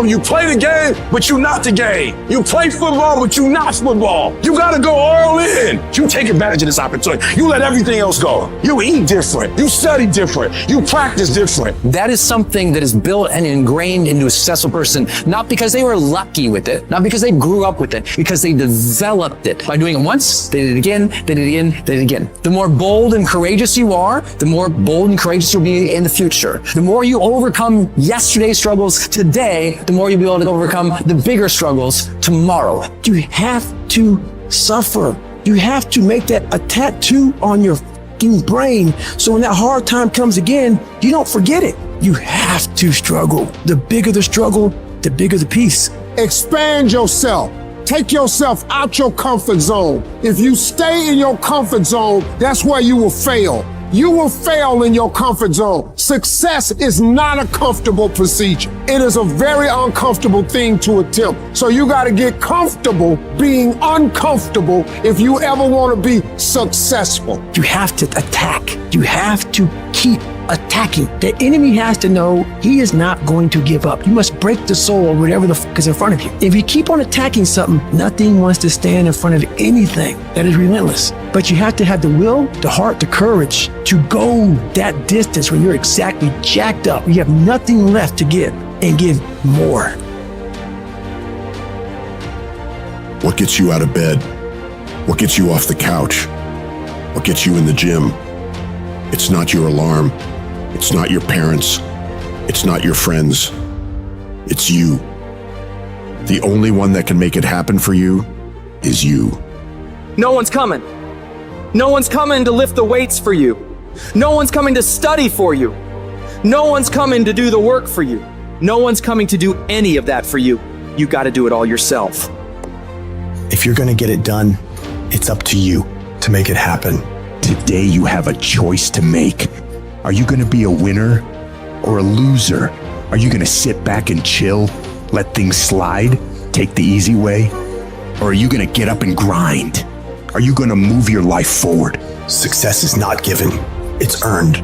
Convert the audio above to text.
You play the game, but you not the game. You play football, but you not football. You gotta go all in. You take advantage of this opportunity. You let everything else go. You eat different. You study different. You practice different. That is something that is built and ingrained into a successful person, not because they were lucky with it, not because they grew up with it, because they developed it. By doing it once, they did it again, they did it again, they did it again. The more bold and courageous you are, the more bold and courageous you'll be in the future. The more you overcome yesterday's struggles today, the more you'll be able to overcome the bigger struggles tomorrow. You have to suffer. You have to make that a tattoo on your fucking brain, so when that hard time comes again, you don't forget it. You have to struggle. The bigger the struggle, the bigger the peace. Expand yourself. Take yourself out your comfort zone. If you stay in your comfort zone, that's where you will fail. You will fail in your comfort zone. Success is not a comfortable procedure. It is a very uncomfortable thing to attempt. So you got to get comfortable being uncomfortable if you ever want to be successful. You have to attack. You have to keep attacking. The enemy has to know he is not going to give up. You must break the soul of whatever the fuck is in front of you. If you keep on attacking something, nothing wants to stand in front of anything that is relentless. But you have to have the will, the heart, the courage to go that distance when you're exactly jacked up. You have nothing left to give, and give more. What gets you out of bed? What gets you off the couch? What gets you in the gym? It's not your alarm. It's not your parents. It's not your friends. It's you. The only one that can make it happen for you is you. No one's coming. No one's coming to lift the weights for you. No one's coming to study for you. No one's coming to do the work for you. No one's coming to do any of that for you. You got to do it all yourself. If you're going to get it done, it's up to you to make it happen. Today you have a choice to make. Are you going to be a winner or a loser? Are you going to sit back and chill, let things slide, take the easy way? Or are you going to get up and grind? Are you going to move your life forward? Success is not given, it's earned.